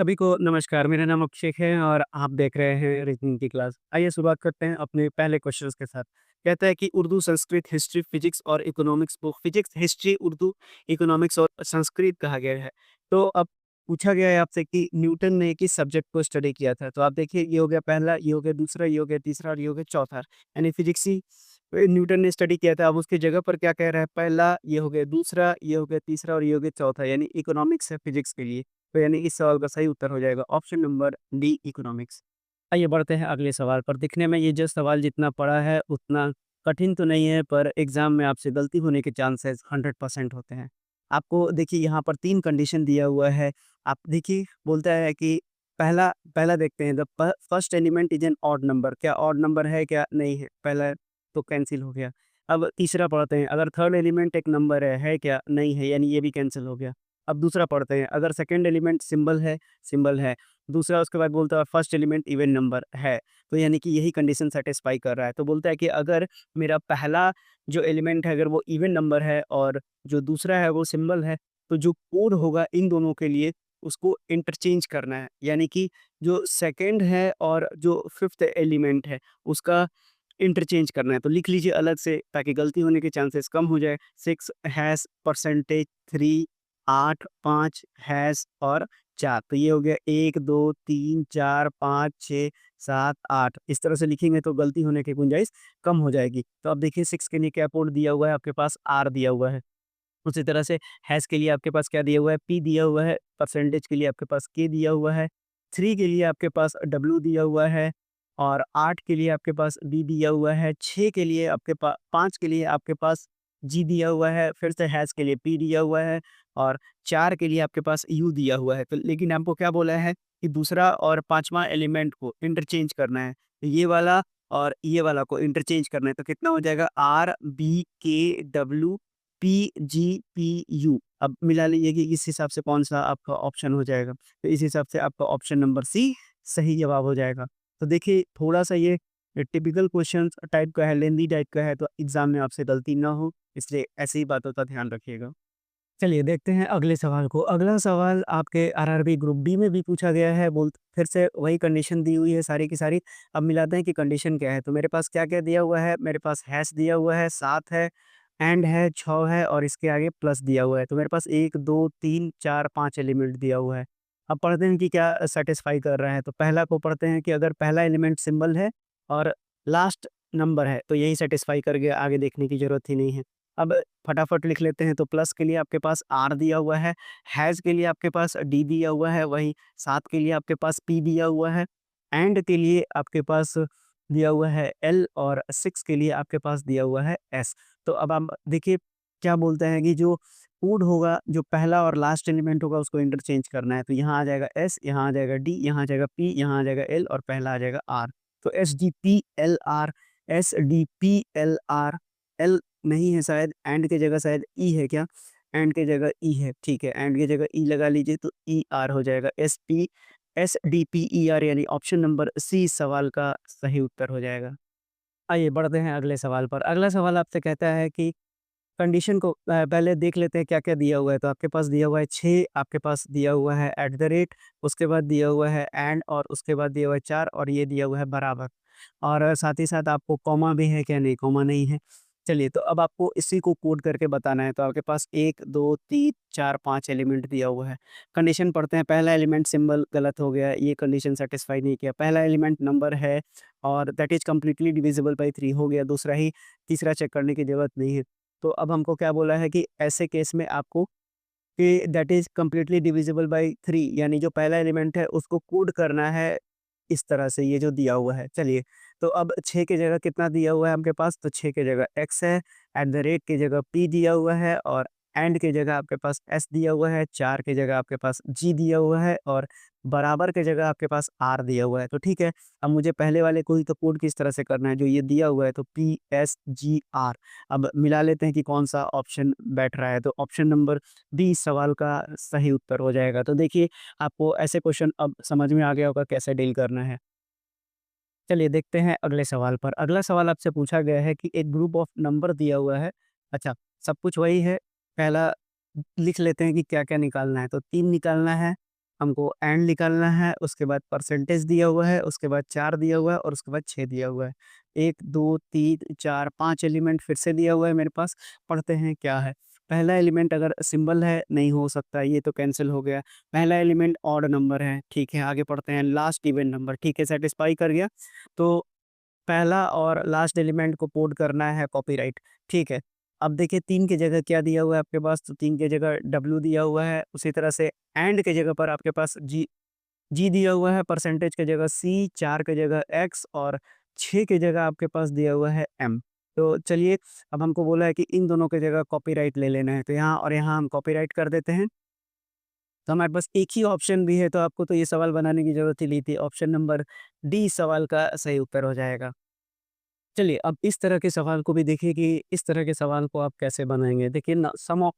सभी को नमस्कार, मेरा नाम अभिषेक है और आप देख रहे हैं रीजनिंग की क्लास। आइए शुरुआत करते हैं अपने पहले क्वेश्चंस के साथ। कहता है कि उर्दू, संस्कृत, हिस्ट्री, फिजिक्स और इकोनॉमिक्स को फिजिक्स, हिस्ट्री, उर्दू, इकोनॉमिक्स और संस्कृत कहा गया है। तो अब पूछा गया है आपसे कि न्यूटन ने किस सब्जेक्ट को स्टडी किया था? तो आप देखिए ये हो गया पहला, ये हो गया दूसरा, ये हो गया तीसरा और ये हो गया चौथा। यानी फिजिक्स ही न्यूटन ने स्टडी किया था। अब उसकी जगह पर क्या कह रहा है? पहला, ये हो गया दूसरा, ये हो गया तीसरा और ये हो गया चौथा, यानी इकोनॉमिक्स है फिजिक्स के लिए। तो यानी इस सवाल का सही उत्तर हो जाएगा ऑप्शन नंबर डी इकोनॉमिक्स। आइए बढ़ते हैं अगले सवाल पर। दिखने में ये जो सवाल जितना पड़ा है उतना कठिन तो नहीं है, पर एग्ज़ाम में आपसे गलती होने के चांसेस 100% होते हैं। आपको देखिए यहाँ पर 3 कंडीशन दिया हुआ है। आप देखिए बोलता है कि पहला पहला देखते हैं, the first element is an odd number. क्या ऑड नंबर है क्या? नहीं है। पहला तो कैंसल हो गया। अब तीसरा पढ़ते हैं, अगर थर्ड एलिमेंट एक नंबर है क्या? नहीं है, यानी ये भी कैंसल हो गया। अब दूसरा पढ़ते हैं, अगर सेकंड एलिमेंट सिंबल है, सिंबल है। दूसरा उसके बाद बोलता है फर्स्ट एलिमेंट इवन नंबर है, तो यानी कि यही कंडीशन सैटिस्फाई कर रहा है। तो बोलता है कि अगर मेरा पहला जो एलिमेंट है अगर वो इवन नंबर है और जो दूसरा है वो सिंबल है, तो जो कोड होगा इन दोनों के लिए उसको इंटरचेंज करना है। यानी कि जो सेकंड है और जो फिफ्थ एलिमेंट है उसका इंटरचेंज करना है। तो लिख लीजिए अलग से ताकि गलती होने के चांसेस कम हो जाए। 6 हैश परसेंटेज 3 8 5 हैश और 4, तो ये हो गया 1 2 3 4 5 6 7 8। इस तरह से लिखेंगे तो गलती होने की गुंजाइश कम हो जाएगी। तो अब देखिए 6 के लिए क्या कोड दिया हुआ है आपके पास? आर दिया हुआ है। उसी तरह से हैश के लिए आपके पास क्या दिया हुआ है? पी दिया हुआ है। परसेंटेज के लिए आपके पास के दिया हुआ है। 3 के लिए आपके पास डब्ल्यू दिया हुआ है और 8 के लिए आपके पास डी दिया हुआ है। 6 के लिए आपके पास 5 के लिए आपके पास जी दिया हुआ है। फिर से हैश के लिए पी दिया हुआ है और 4 के लिए आपके पास यू दिया हुआ है। तो लेकिन आपको क्या बोला है कि दूसरा और पाँचवाँ एलिमेंट को इंटरचेंज करना है। तो ये वाला और ये वाला को इंटरचेंज करना है, तो कितना हो जाएगा? आर, बी, के, डब्ल्यू, पी-जी-पी-यू। अब मिला लीजिए कि इस हिसाब से कौन-सा आपका ऑप्शन हो जाएगा। तो इस हिसाब से आपका ऑप्शन नंबर सी सही जवाब हो जाएगा। तो देखिए थोड़ा-सा ये टिपिकल क्वेश्चंस टाइप का है, लेंथी टाइप का है, तो एग्ज़ाम में आपसे गलती ना हो, इसलिए ऐसी ही बातों का ध्यान रखिएगा। चलिए देखते हैं अगले सवाल को। अगला सवाल आपके आरआरबी ग्रुप डी में भी पूछा गया है। बोल फिर से वही कंडीशन दी हुई है सारी की सारी। अब मिलाते हैं कि कंडीशन क्या है। तो मेरे पास क्या-क्या दिया हुआ है? मेरे पास हैश दिया हुआ है, 7 है, एंड है, 6 है और इसके आगे प्लस दिया हुआ है। तो मेरे पास 1, 2, 3, 4, 5 एलिमेंट दिया हुआ है। अब पढ़ते हैं कि क्या सैटिस्फाई कर रहा है। तो पहला को पढ़ते हैं कि अगर पहला एलिमेंट सिंबल है और लास्ट नंबर है, तो यही सैटिस्फाई कर गया, आगे देखने की ज़रूरत ही नहीं है। अब फटाफट लिख लेते हैं, तो प्लस के लिए आपके पास आर दिया हुआ है, हैश के लिए आपके पास डी दिया हुआ है, वहीं 7 के लिए आपके पास पी दिया हुआ है, एंड के लिए आपके पास दिया हुआ है एल और 6 के लिए आपके पास दिया हुआ है एस। तो अब आप देखिए क्या बोलते हैं कि जो कोड होगा, जो पहला और लास्ट एलिमेंट होगा उसको इंटरचेंज करना है। तो यहाँ आ जाएगा एस, यहाँ आ जाएगा डी, यहाँ आ जाएगा पी, यहाँ आ जाएगा एल और पहला आ जाएगा आर। तो S D P L R, S D P L R, L नहीं है शायद, एंड की जगह शायद ई है क्या? एंड की जगह ई है, ठीक है, एंड की जगह ई लगा लीजिए तो ई आर हो जाएगा। S D P E R, यानी ऑप्शन नंबर सी सवाल का सही उत्तर हो जाएगा। आइए बढ़ते हैं अगले सवाल पर। अगला सवाल आपसे कहता है कि कंडीशन को पहले देख लेते हैं क्या-क्या दिया हुआ है। तो आपके पास दिया हुआ है 6, आपके पास दिया हुआ है एट द रेट, उसके बाद दिया हुआ है एंड और उसके बाद दिया हुआ है 4 और ये दिया हुआ है बराबर। और साथ ही साथ आपको कॉमा भी है क्या? नहीं, कॉमा नहीं है। चलिए तो अब आपको इसी को कोड करके बताना है। तो आपके पास 1, 2, 3, 4, 5 एलिमेंट दिया हुआ है। कंडीशन पढ़ते हैं। पहला एलिमेंट सिंबल गलत हो गया, ये कंडीशन सैटिस्फाई नहीं किया। पहला एलिमेंट नंबर है और that is completely divisible by 3 हो गया, दूसरा ही, तीसरा चेक करने की ज़रूरत नहीं है। तो अब हमको क्या बोला है कि ऐसे केस में आपको कि that is completely divisible by 3, यानी जो पहला एलिमेंट है उसको कोड करना है इस तरह से, ये जो दिया हुआ है। चलिए, तो अब 6 की जगह कितना दिया हुआ है आपके पास? तो 6 की जगह एक्स है, एट द रेट की जगह पी दिया हुआ है और एंड की जगह आपके पास एस दिया हुआ है, 4 की जगह आपके पास जी दिया हुआ है और बराबर की जगह आपके पास आर दिया हुआ है। तो ठीक है, अब मुझे पहले वाले को ही तो कोड किस तरह से करना है, जो ये दिया हुआ है, तो पी एस जी आर। अब मिला लेते हैं कि कौन-सा ऑप्शन बैठ रहा है। तो ऑप्शन नंबर बी इस सवाल का सही उत्तर हो जाएगा। तो देखिए, आपको ऐसे क्वेश्चन अब समझ में आ गया होगा कैसे डील करना है। चलिए देखते हैं अगले सवाल पर। अगला सवाल आपसे पूछा गया है कि एक ग्रुप ऑफ नंबर दिया हुआ है। अच्छा, सब कुछ वही है। पहला लिख लेते हैं कि क्या-क्या निकालना है। तो 3 निकालना है हमको एंड निकालना है, उसके बाद परसेंटेज दिया हुआ है, उसके बाद 4 दिया हुआ है और उसके बाद 6 दिया हुआ है। 1, 2, 3, 4, 5 एलिमेंट फिर से दिया हुआ है मेरे पास, पढ़ते हैं क्या है। पहला एलिमेंट अगर सिंबल है, नहीं हो सकता, ये तो कैंसल हो गया। पहला एलिमेंट ऑड नंबर है, ठीक है, आगे पढ़ते हैं। लास्ट इवन नंबर, ठीक है, सैटिस्फाई कर गया। तो पहला और लास्ट एलिमेंट को कोड करना है कॉपीराइट, ठीक है। अब देखिए 3 की जगह क्या दिया हुआ है आपके पास, तो 3 की जगह डब्ल्यू दिया हुआ है, उसी तरह से एंड की जगह पर आपके पास जी जी दिया हुआ है, परसेंटेज की जगह सी, 4 की जगह एक्स और 6 की जगह आपके पास दिया हुआ है एम। तो चलिए, अब हमको बोला है कि इन दोनों की जगह कॉपीराइट ले लेना है, तो यहाँ और यहाँ हम कॉपीराइट कर देते हैं। तो हमारे पास एक ही ऑप्शन भी है, तो आपको तो ये सवाल बनाने की ज़रूरत ही नहीं थी। ऑप्शन नंबर डी सवाल का सही उत्तर हो जाएगा। चलिए, अब इस तरह के सवाल को भी देखिए कि इस तरह के सवाल को आप कैसे बनाएँगे। देखिए न सम ऑफ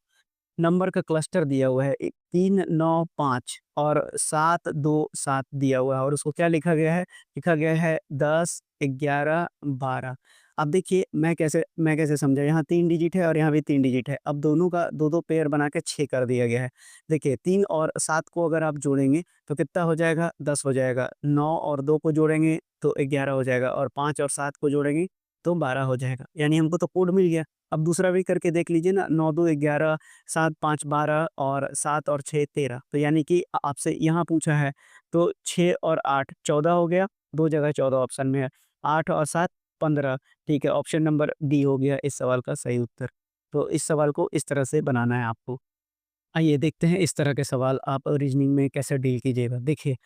नंबर का क्लस्टर दिया हुआ है, 3, 9, 5 और 7, 2, 7 दिया हुआ है और उसको क्या लिखा गया है? लिखा गया है 10, 11, 12। अब देखिए मैं कैसे समझा, यहाँ 3 डिजिट है और यहाँ भी 3 डिजिट है। अब दोनों का 2-2 पेयर बना के 6 कर दिया गया है। देखिए 3 और 7 को अगर आप जोड़ेंगे तो कितना हो जाएगा? 10 हो जाएगा। 9 और 2 को जोड़ेंगे तो 11 हो जाएगा और 5 और 7 को जोड़ेंगे तो 12 हो जाएगा। यानी हमको तो कोड मिल गया। अब दूसरा भी करके देख लीजिए ना, 9, 2, 11, 7, 5, 12 और 7 और 6, 13। तो यानी कि आपसे यहाँ पूछा है, तो 6 और 8, 14 हो गया, 2 जगह 14 ऑप्शन में है। 8 और 7, 15, ठीक है, ऑप्शन नंबर डी हो गया इस सवाल का सही उत्तर। तो इस सवाल को इस तरह से बनाना है आपको। आइए देखते हैं इस तरह के सवाल आप रीज़निंग में कैसे डील कीजिएगा। देखिए,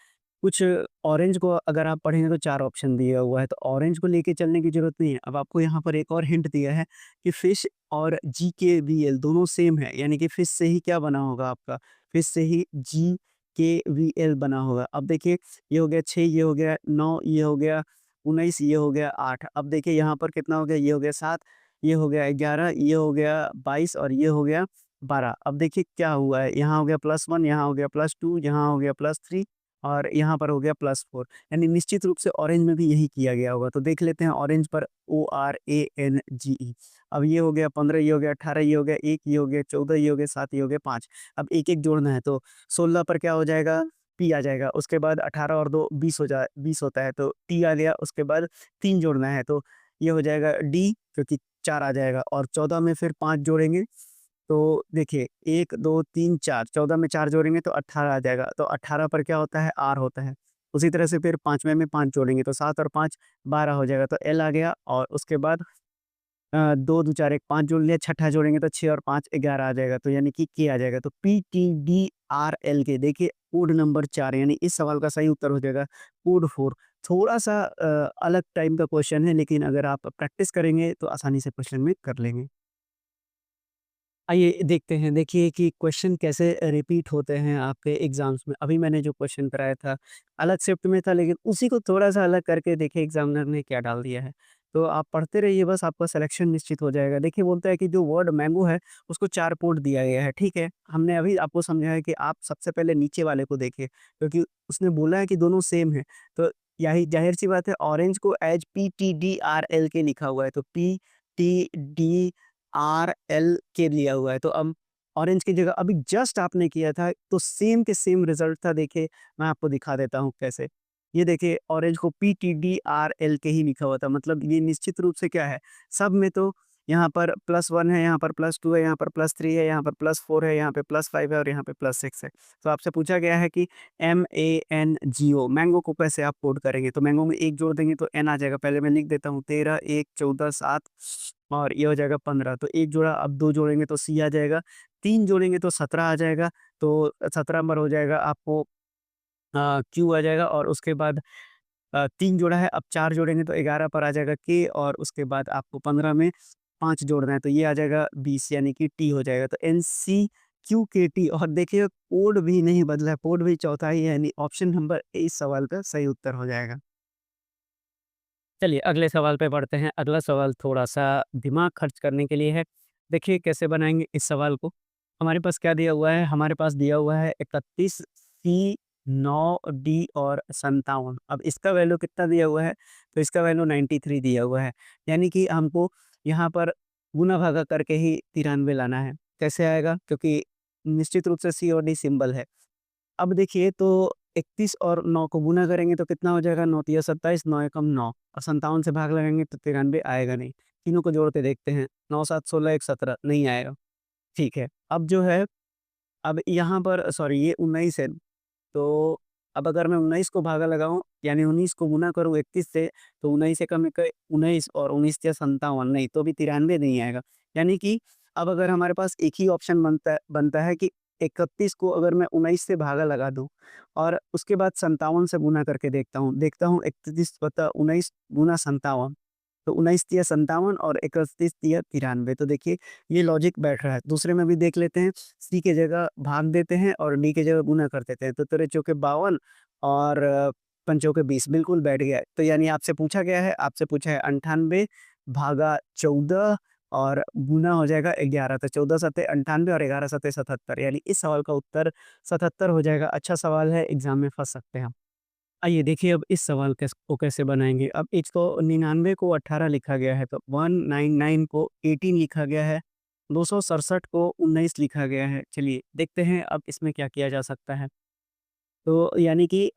कुछ ऑरेंज को अगर आप पढ़ेंगे तो 4 ऑप्शन दिया हुआ है, तो ऑरेंज को लेके चलने की ज़रूरत नहीं है। अब आपको यहाँ पर एक और हिंट दिया है कि फिश और जीकेवीएल दोनों सेम है, यानी कि फिश से ही क्या बना होगा आपका, फिश से ही जीकेवीएल बना होगा। अब देखिए, ये हो गया 6, ये हो गया 9, ये हो गया 19, ये हो गया 8। अब देखिए यहाँ पर कितना हो गया, ये हो गया 7, ये हो गया 11, ये हो गया 22 और ये हो गया 12। अब देखिए क्या हुआ है, यहाँ हो गया +1, यहाँ हो गया +2, यहाँ हो गया +3 और यहाँ पर हो गया +4, यानी निश्चित रूप से ऑरेंज में भी यही किया गया होगा। तो देख लेते हैं ऑरेंज पर, ORANGE। अब ये हो गया 15, ये हो गया 18, ये हो गया 1, ये हो गया 14, ये हो गया 7, ये हो गया 5। अब एक-एक जोड़ना है, तो 16 पर क्या हो जाएगा? P आ जाएगा। उसके बाद 18 और 2 20 होता है, तो T आ गया। उसके बाद 3 जोड़ना है, तो ये हो जाएगा D, क्योंकि 4 आ जाएगा और 14 में फिर 5 जोड़ेंगे, तो देखिए 1, 2, 3, 4, 14 में 4 जोड़ेंगे तो 18 आ जाएगा, तो 18 पर क्या होता है? R होता है। उसी तरह से फिर 5वें में 5 जोड़ेंगे तो 7 और 5 12 हो जाएगा, तो L आ गया और उसके बाद 2 दू 4 1 5 जोड़ लिया, छठा जोड़ेंगे तो 6 और 5 11 आ जाएगा, तो यानी कि K आ जाएगा। तो PTDRL देखिए कोड नंबर 4, यानी इस सवाल का सही उत्तर हो जाएगा कोड 4। थोड़ा-सा अलग टाइम का क्वेश्चन है, लेकिन अगर आप प्रैक्टिस करेंगे तो आसानी से क्वेश्चन में कर लेंगे। आइए देखते हैं, देखिए कि क्वेश्चन कैसे रिपीट होते हैं आपके एग्ज़ाम्स में। अभी मैंने जो क्वेश्चन कराया था, अलग शिफ्ट में था, लेकिन उसी को थोड़ा-सा अलग करके देखिए एग्ज़ामिनर ने क्या डाल दिया है। तो आप पढ़ते रहिए, बस आपका सिलेक्शन निश्चित हो जाएगा। देखिए बोलता है कि जो वर्ड मैंगो है, उसको 4 पोर्ट दिया गया है, ठीक है? हमने अभी आपको समझाया कि आप सबसे पहले नीचे वाले को देखिए, क्योंकि उसने बोला है कि दोनों सेम हैं। तो यही ज़ाहिर-सी बात है, ऑरेंज को एज़ PTDRL लिखा हुआ है, तो PTD RL लिया हुआ है, तो अब ऑरेंज की जगह अभी जस्ट आपने किया था, तो सेम के सेम रिज़ल्ट था। देखिए, मैं आपको दिखा देता हूँ कैसे। ये देखिए ऑरेंज को PTDRL ही लिखा हुआ था, मतलब ये निश्चित रूप से क्या है, सब में तो यहाँ पर +1 है, यहाँ पर +2 है, यहाँ पर +3 है, यहाँ पर +4 है, यहाँ पे +5 है और यहाँ पे +6 है। तो आपसे पूछा गया है कि MANGO मैंगो को कैसे आप कोड करेंगे? तो मैंगो में 1 जोड़ देंगे तो N आ जाएगा। पहले मैं लिख देता हूँ, 13, 1, 14, 7 और ये हो जाएगा 15, तो 1 जोड़ा, अब 2 जोड़ेंगे तो C आ जाएगा, 3 जोड़ेंगे तो 17 आ जाएगा, तो 17 नंबर हो जाएगा आपको Q आ जाएगा और उसके बाद 3 जोड़ा है, अब 4 जोड़ेंगे तो 11 पर आ जाएगा K और उसके बाद आपको 15 में 5 जोड़ना है, तो ये आ जाएगा 20, यानी कि T हो जाएगा। तो NCQKT, और देखिए कोड भी नहीं बदला है, कोड भी चौथा ही है, यानी ऑप्शन नंबर ए इस सवाल का सही उत्तर हो जाएगा। चलिए अगले सवाल पे बढ़ते हैं। अगला सवाल थोड़ा-सा दिमाग खर्च करने के लिए है। देखिए कैसे बनाएँगे इस सवाल को। हमारे पास क्या दिया हुआ है? हमारे पास दिया हुआ है 31 सी, 9 डी और 57। अब इसका वैल्यू कितना दिया हुआ है? तो इसका वैल्यू 93 दिया हुआ है। यानी कि हमको यहाँ पर गुणा-भागा करके ही 93 लाना है। कैसे आएगा? क्योंकि निश्चित रूप से सी और डी सिंबल है। अब देखिए तो 31 और 9 को गुना करेंगे तो कितना हो जाएगा? 9 तिया 27, 9 एकम 9 और 57 से भाग लगाएँगे तो 93 आएगा नहीं। तीनों को जोड़ के देखते हैं, 9 7 16 1 17 नहीं आएगा। ठीक है, अब जो है अब यहाँ पर सॉरी ये 19 है, तो अब अगर मैं 19 को भागा लगाऊँ यानी 19 को गुना करूँ 31 से तो 19 एकम एक 19 और 19 तिया 57 नहीं तो भी 93 नहीं आएगा। यानी कि अब अगर हमारे पास एक ही ऑप्शन बनता है कि 31 को अगर मैं 19 से भागा लगा दूँ और उसके बाद 57 से गुना करके देखता हूँ 31/19 गुना 57 तो 19 तिया 57 और 31 तिया 93 तो देखिए ये लॉजिक बैठ रहा है। दूसरे में भी देख लेते हैं, सी के जगह भाग देते हैं और डी के जगह गुना कर देते हैं। तो तेरे चौके 52 और पंचों के 20 बिल्कुल बैठ गया है। तो यानी आपसे पूछा गया है, आपसे पूछा है 98 भागा 14 और गुना हो जाएगा 11 तो 14 सत्ते 98 और 11 सत्ते 77 यानी इस सवाल का उत्तर 77 हो जाएगा। अच्छा सवाल है, एग्ज़ाम में फँस सकते हैं हम। आइए देखिए अब इस सवाल को कैसे बनाएँगे। अब 199 को 18 लिखा गया है, तो 199 को 18 लिखा गया है, 267 को 19 लिखा गया है। चलिए देखते हैं अब इसमें क्या किया जा सकता है। तो यानी कि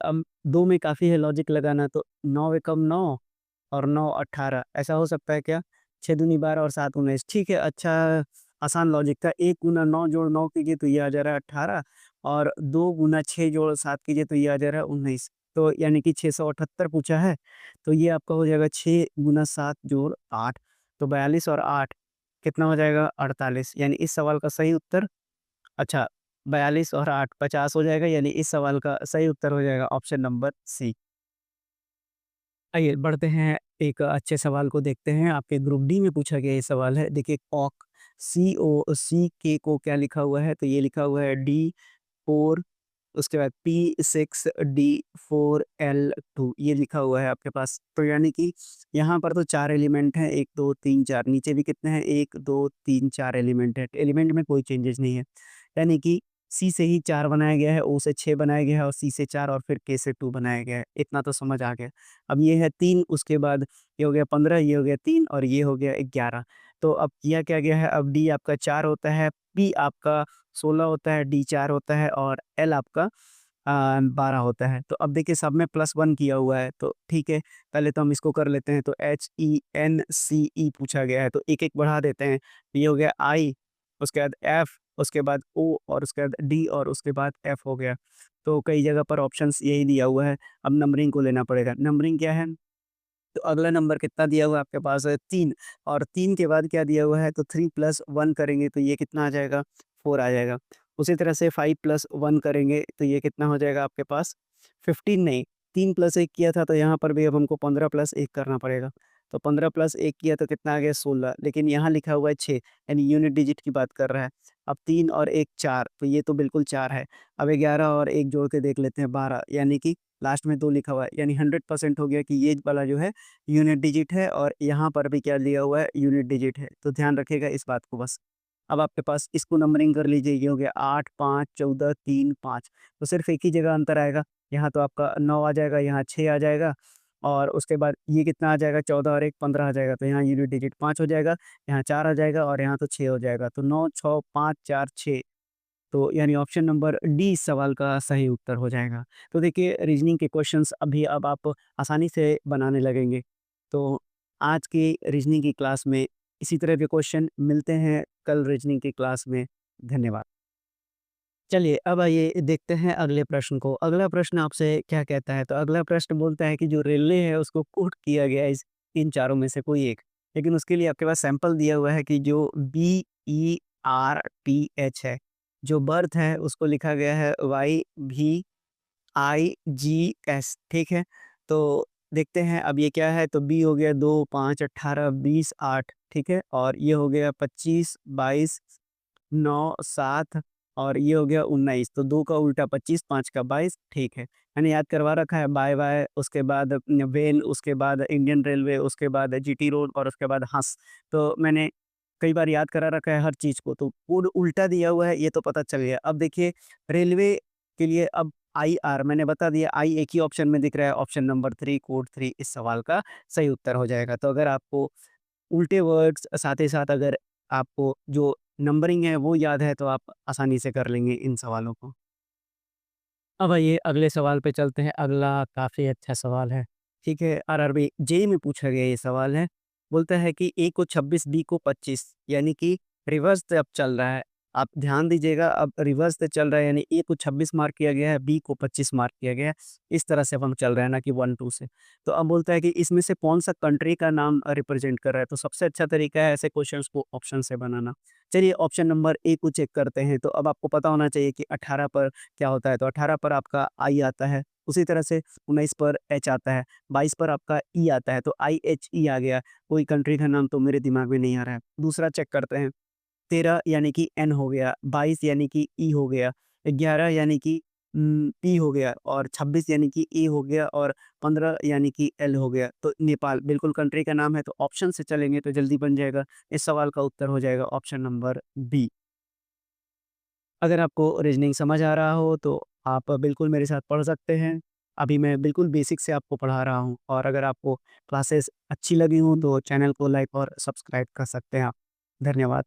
2 में काफ़ी है लॉजिक लगाना तो 9 एकम 9 और 9 18 ऐसा हो सकता है क्या? 6 दूनी 12 और 7 19 ठीक है, अच्छा आसान लॉजिक था। 1 गुना 9 जोड़ 9 कीजिए तो ये आ जा रहा है 18 और 2 गुना 6 जोड़ 7 कीजिए तो ये आ जा रहा है 19। तो यानी कि 678 पूछा है, तो ये आपका हो जाएगा 6 गुना 7 जोड़ 8 तो 42 और 8 कितना हो जाएगा? 48 यानी इस सवाल का सही उत्तर अच्छा 42 और 8 50 हो जाएगा यानी इस सवाल का सही उत्तर हो जाएगा ऑप्शन नंबर सी। आइए बढ़ते हैं एक अच्छे सवाल को देखते हैं। आपके ग्रुप डी में पूछा गया ये सवाल है। देखिए कॉक COCK को क्या लिखा हुआ है? तो ये लिखा हुआ है D4 उसके बाद P6D4L2 ये लिखा हुआ है आपके पास। तो यानी कि यहाँ पर तो 4 एलिमेंट हैं 1 2 3 4 नीचे भी कितने हैं 1 2 3 4 एलिमेंट है। एलिमेंट में कोई चेंजेस नहीं है। यानी कि सी से ही 4 बनाया गया है, ओ से 6 बनाया गया है और सी से 4 और फिर के से 2 बनाया गया है। इतना तो समझ आ गया। अब ये है 3 उसके बाद ये हो गया 15 ये हो गया 3 और ये हो गया 11। तो अब किया क्या गया है अब डी आपका 4 होता है, पी आपका 16 होता है, डी 4 होता है और एल आपका 12 होता है। तो अब देखिए सब में +1 किया हुआ है तो ठीक है, पहले तो हम इसको कर लेते हैं तो HENCE पूछा गया है तो एक-एक बढ़ा देते हैं। ये हो गया I उसके बाद F उसके बाद O और उसके बाद D और उसके बाद F हो गया। तो कई जगह पर ऑप्शंस यही दिया हुआ है, अब नंबरिंग को लेना पड़ेगा। नंबरिंग क्या है? तो अगला नंबर कितना दिया हुआ है आपके पास है 3 और 3 के बाद क्या दिया हुआ है तो 3 + 1 करेंगे तो ये कितना आ जाएगा 4 आ जाएगा। उसी तरह से 5 + 1 करेंगे तो ये कितना हो जाएगा आपके पास 15 नहीं 3 + 1 किया था तो यहाँ पर भी अब हमको 15 + 1 करना पड़ेगा। तो 15 + 1 किया तो कितना आ गया 16 लेकिन यहाँ लिखा हुआ है 6 यानी यूनिट डिजिट की बात कर रहा है। अब 3 और 1 4 तो ये तो बिल्कुल 4 है। अब 11 और 1 जोड़ के देख लेते हैं 12 यानी कि लास्ट में 2 लिखा हुआ है यानी 100% हो गया कि ये वाला जो है यूनिट डिजिट है और यहाँ पर भी क्या दिया हुआ है यूनिट डिजिट है। तो ध्यान रखिएगा इस बात को बस। अब आपके पास इसको नंबरिंग कर लीजिए ये हो गया 8 5 14 3 5 तो सिर्फ़ एक ही जगह अंतर आएगा। यहाँ तो आपका 9 आ जाएगा, यहाँ 6 आ जाएगा और उसके बाद ये कितना आ जाएगा 14 और 1 15 आ जाएगा। तो यहाँ यूनिट डिजिट 5 हो जाएगा, यहाँ 4 आ जाएगा और यहाँ तो 6 हो जाएगा। तो 9 6 5 4 6 तो यानी ऑप्शन नंबर डी इस सवाल का सही उत्तर हो जाएगा। तो देखिए रीज़निंग के क्वेश्चंस अभी अब आप आसानी से बनाने लगेंगे। तो आज की रीज़निंग की क्लास में इसी तरह के क्वेश्चन मिलते हैं कल रीज़निंग की क्लास में। धन्यवाद। चलिए अब आइए देखते हैं अगले प्रश्न को। अगला प्रश्न आपसे क्या कहता है? तो अगला प्रश्न बोलता है कि जो रेलवे है उसको कोट किया गया है इस इन चारों में से कोई एक। लेकिन उसके लिए आपके पास सैंपल दिया हुआ है कि जो BERTH है, जो बर्थ है उसको लिखा गया है YVIGS ठीक है? तो देखते हैं अब ये क्या है? तो बी हो गया 2, 5, 18, 20, 8 ठीक है? और ये हो गया 25, 22 9, 7 और ये हो गया 19 तो 2 का उल्टा 25, 5 का 22 ठीक है। मैंने याद करवा रखा है बाय-बाय उसके बाद वेन उसके बाद इंडियन रेलवे उसके बाद जीटी रोड और उसके बाद हँस। तो मैंने कई बार याद करा रखा है हर चीज़ को तो कोड उल्टा दिया हुआ है ये तो पता चल गया। अब देखिए रेलवे के लिए अब IR मैंने बता दिया आई एक ही ऑप्शन में दिख रहा है ऑप्शन नंबर 3 कोड 3 इस सवाल का सही उत्तर हो जाएगा। तो अगर आपको उल्टे वर्ड्स साथ ही साथ अगर आपको जो नंबरिंग है वो याद है तो आप आसानी से कर लेंगे इन सवालों को। अब आइए अगले सवाल पे चलते हैं। अगला काफ़ी अच्छा सवाल है, ठीक है? आरआरबी जेईई में पूछा गया ये सवाल है। बोलता है कि ए को 26 बी को 25 यानी कि रिवर्स से अब चल रहा है। आप ध्यान दीजिएगा अब रिवर्स से चल रहा है यानी ए को 26 मार्क किया गया है, बी को 25 मार्क किया गया है। इस तरह से अब हम चल रहे हैं ना कि 1-2 से। तो अब बोलता है कि इसमें से कौन-सा कंट्री का नाम रिप्रेज़ेंट कर रहा है? तो सबसे अच्छा तरीका है ऐसे क्वेश्चन्स को ऑप्शन से बनाना। चलिए ऑप्शन नंबर ए को चेक करते हैं। तो अब आपको पता होना चाहिए कि 18 पर क्या होता है? तो 18 पर आपका आई आता है, उसी तरह से 19 पर एच आता है, 22 पर आपका ई आता है, तो आईएचई आ गया। कोई कंट्री का नाम तो मेरे दिमाग में नहीं आ रहा है। दूसरा चेक करते हैं, 13 यानी कि एन हो गया, 22 यानी कि ई हो गया, 11 यानी कि पी हो गया और 26 यानी कि ए हो गया और 15 यानी कि एल हो गया। तो नेपाल बिल्कुल कंट्री का नाम है, तो ऑप्शन से चलेंगे तो जल्दी बन जाएगा। इस सवाल का उत्तर हो जाएगा ऑप्शन नंबर बी। अगर आपको रीज़निंग समझ आ रहा हो तो आप बिल्कुल मेरे साथ पढ़ सकते हैं। अभी मैं बिल्कुल बेसिक से आपको पढ़ा रहा हूँ और अगर आपको क्लासेस अच्छी लगी हों तो चैनल को लाइक और सब्सक्राइब कर सकते हैं आप। धन्यवाद।